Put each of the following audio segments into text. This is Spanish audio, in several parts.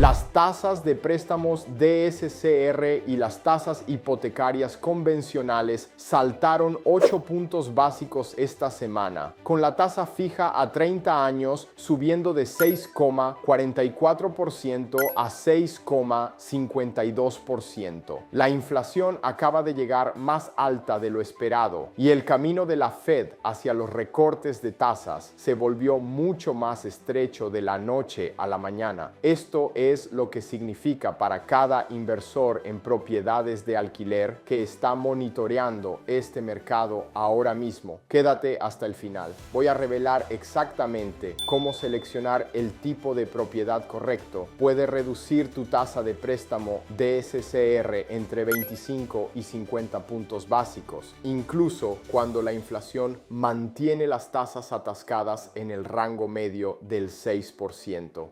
Las tasas de préstamos DSCR y las tasas hipotecarias convencionales saltaron 8 puntos básicos esta semana, con la tasa fija a 30 años subiendo de 6,44% a 6,52%. La inflación acaba de llegar más alta de lo esperado y el camino de la Fed hacia los recortes de tasas se volvió mucho más estrecho de la noche a la mañana. Esto es lo que significa para cada inversor en propiedades de alquiler que está monitoreando este mercado ahora mismo. Quédate hasta el final. Voy a revelar exactamente cómo seleccionar el tipo de propiedad correcto. Puede reducir tu tasa de préstamo DSCR entre 25 y 50 puntos básicos, incluso cuando la inflación mantiene las tasas atascadas en el rango medio del 6%.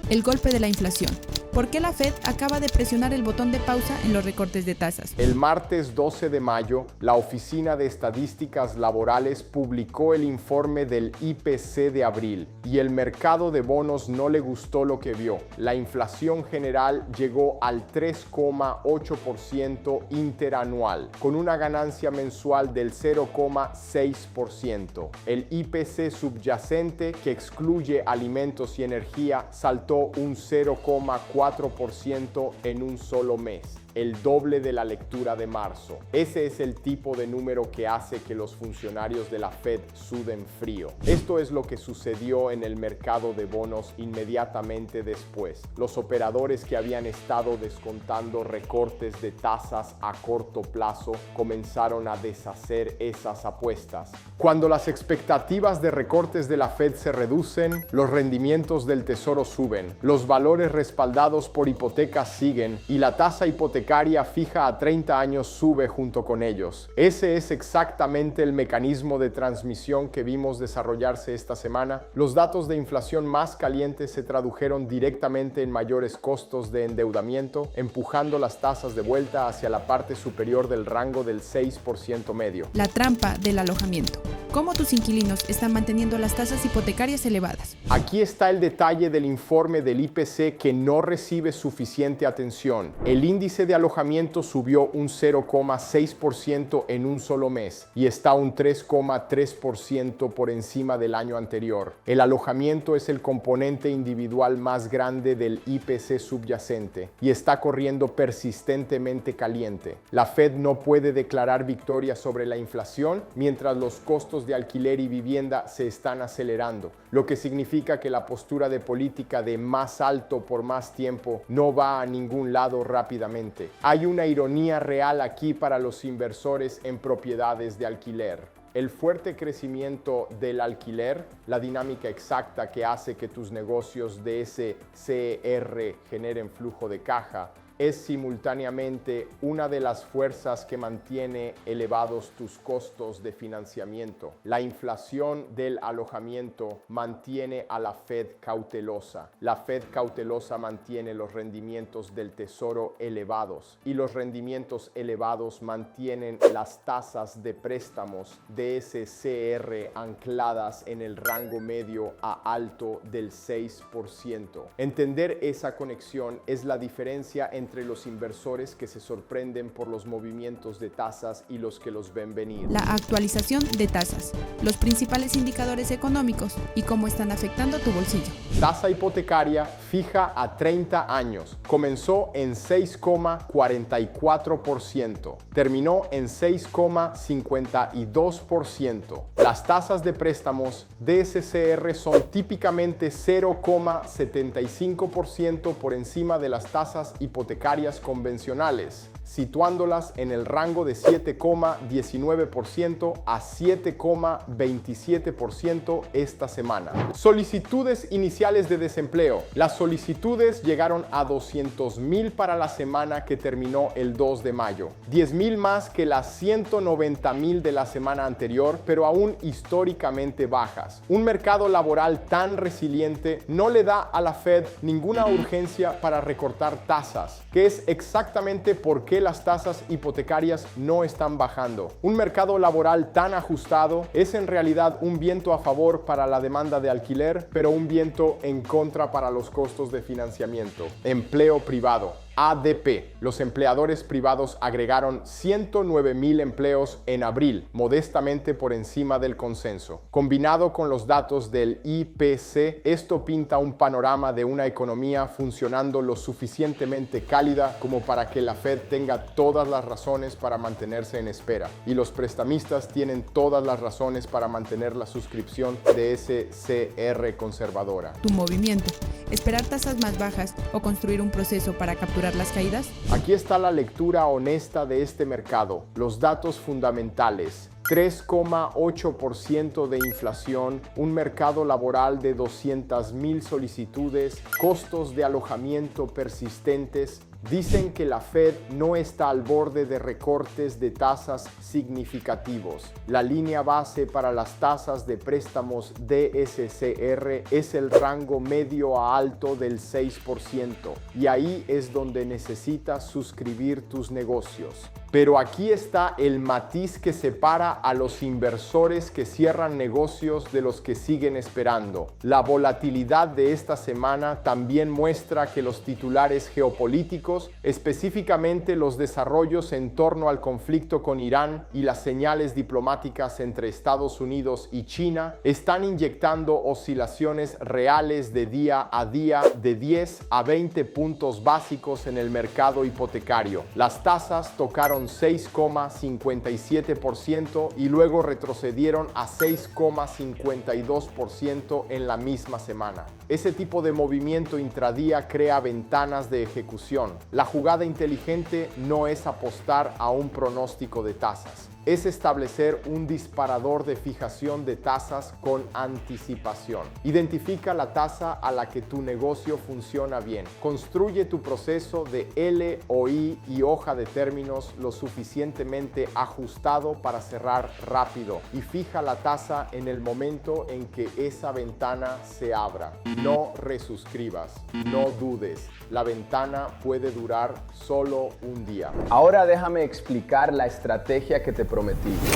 El golpe de la inflación. ¿Por qué la Fed acaba de presionar el botón de pausa en los recortes de tasas? El martes 12 de mayo, la Oficina de Estadísticas Laborales publicó el informe del IPC de abril y el mercado de bonos no le gustó lo que vio. La inflación general llegó al 3,8% interanual, con una ganancia mensual del 0,6%. El IPC subyacente, que excluye alimentos y energía, saltó un 0,4% en un solo mes, el doble de la lectura de marzo. Ese es el tipo de número que hace que los funcionarios de la Fed suden frío. Esto es lo que sucedió en el mercado de bonos inmediatamente después. Los operadores que habían estado descontando recortes de tasas a corto plazo comenzaron a deshacer esas apuestas. Cuando las expectativas de recortes de la Fed se reducen, los rendimientos del tesoro suben, los valores respaldados por hipotecas siguen y la tasa hipotecaria fija a 30 años sube junto con ellos. Ese es exactamente el mecanismo de transmisión que vimos desarrollarse esta semana. Los datos de inflación más calientes se tradujeron directamente en mayores costos de endeudamiento, empujando las tasas de vuelta hacia la parte superior del rango del 6% medio. La trampa del alojamiento. ¿Cómo tus inquilinos están manteniendo las tasas hipotecarias elevadas? Aquí está el detalle del informe del IPC que no recibe suficiente atención. El índice de alojamiento subió un 0,6% en un solo mes y está un 3,3% por encima del año anterior. El alojamiento es el componente individual más grande del IPC subyacente y está corriendo persistentemente caliente. La Fed no puede declarar victoria sobre la inflación mientras los costos de alquiler y vivienda se están acelerando, lo que significa que la postura de política de más alto por más tiempo no va a ningún lado rápidamente. Hay una ironía real aquí para los inversores en propiedades de alquiler. El fuerte crecimiento del alquiler, la dinámica exacta que hace que tus negocios de DSCR generen flujo de caja, es simultáneamente una de las fuerzas que mantiene elevados tus costos de financiamiento. La inflación del alojamiento mantiene a la Fed cautelosa. La Fed cautelosa mantiene los rendimientos del tesoro elevados y los rendimientos elevados mantienen las tasas de préstamos DSCR ancladas en el rango medio a alto del 6%. Entender esa conexión es la diferencia entre los inversores que se sorprenden por los movimientos de tasas y los que los ven venir. La actualización de tasas, los principales indicadores económicos y cómo están afectando tu bolsillo. Tasa hipotecaria fija a 30 años. Comenzó en 6,44%. Terminó en 6,52%. Las tasas de préstamos DSCR son típicamente 0,75% por encima de las tasas hipotecarias convencionales, situándolas en el rango de 7,19% a 7,27% esta semana. Solicitudes iniciales de desempleo. Las solicitudes llegaron a 200,000 para la semana que terminó el 2 de mayo. 10,000 más que las 190,000 de la semana anterior, pero aún históricamente bajas. Un mercado laboral tan resiliente no le da a la Fed ninguna urgencia para recortar tasas, que es exactamente por qué qué las tasas hipotecarias no están bajando. Un mercado laboral tan ajustado es en realidad un viento a favor para la demanda de alquiler, pero un viento en contra para los costos de financiamiento. Empleo privado. ADP. Los empleadores privados agregaron 109,000 empleos en abril, modestamente por encima del consenso. Combinado con los datos del IPC, esto pinta un panorama de una economía funcionando lo suficientemente cálida como para que la Fed tenga todas las razones para mantenerse en espera. Y los prestamistas tienen todas las razones para mantener la suscripción de SCR conservadora. Tu movimiento. ¿Esperar tasas más bajas o construir un proceso para capturar las caídas? Aquí está la lectura honesta de este mercado. Los datos fundamentales. 3,8% de inflación, un mercado laboral de 200,000 solicitudes, costos de alojamiento persistentes. Dicen que la Fed no está al borde de recortes de tasas significativos. La línea base para las tasas de préstamos DSCR es el rango medio a alto del 6%, y ahí es donde necesitas suscribir tus negocios. Pero aquí está el matiz que separa a los inversores que cierran negocios de los que siguen esperando. La volatilidad de esta semana también muestra que los titulares geopolíticos, específicamente los desarrollos en torno al conflicto con Irán y las señales diplomáticas entre Estados Unidos y China, están inyectando oscilaciones reales de día a día de 10 a 20 puntos básicos en el mercado hipotecario. Las tasas tocaron 6,57% y luego retrocedieron a 6,52% en la misma semana. Ese tipo de movimiento intradía crea ventanas de ejecución. La jugada inteligente no es apostar a un pronóstico de tasas. Es establecer un disparador de fijación de tasas con anticipación. Identifica la tasa a la que tu negocio funciona bien. Construye tu proceso de LOI y hoja de términos lo suficientemente ajustado para cerrar rápido y fija la tasa en el momento en que esa ventana se abra. No resuscribas, no dudes. La ventana puede durar solo un día. Ahora déjame explicar la estrategia que te prometí.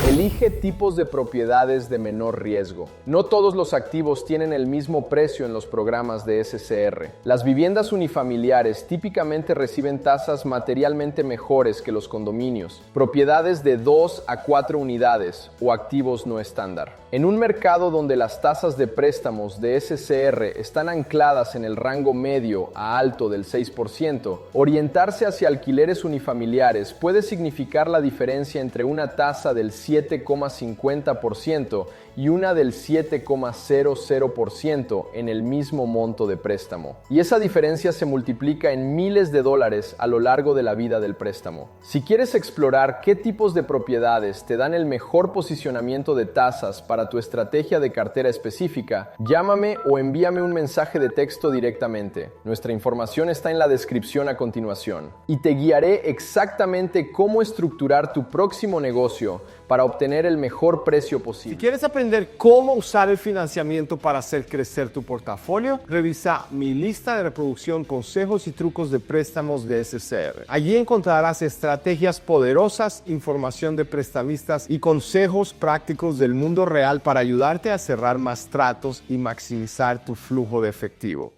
Elige tipos de propiedades de menor riesgo. No todos los activos tienen el mismo precio en los programas de SCR. Las viviendas unifamiliares típicamente reciben tasas materialmente mejores que los condominios, propiedades de 2 a 4 unidades o activos no estándar. En un mercado donde las tasas de préstamos de SCR están ancladas en el rango medio a alto del 6%, orientarse hacia alquileres unifamiliares puede significar la diferencia entre una tasa del 7,50% y una del 7,00% en el mismo monto de préstamo. Y esa diferencia se multiplica en miles de dólares a lo largo de la vida del préstamo. Si quieres explorar qué tipos de propiedades te dan el mejor posicionamiento de tasas para tu estrategia de cartera específica, llámame o envíame un mensaje de texto directamente. Nuestra información está en la descripción a continuación y te guiaré exactamente cómo estructurar tu próximo negocio para obtener el mejor precio posible. Si quieres aprender cómo usar el financiamiento para hacer crecer tu portafolio, revisa mi lista de reproducción Consejos y Trucos de Préstamos de SCR. Allí encontrarás estrategias poderosas, información de prestamistas y consejos prácticos del mundo real para ayudarte a cerrar más tratos y maximizar tu flujo de efectivo.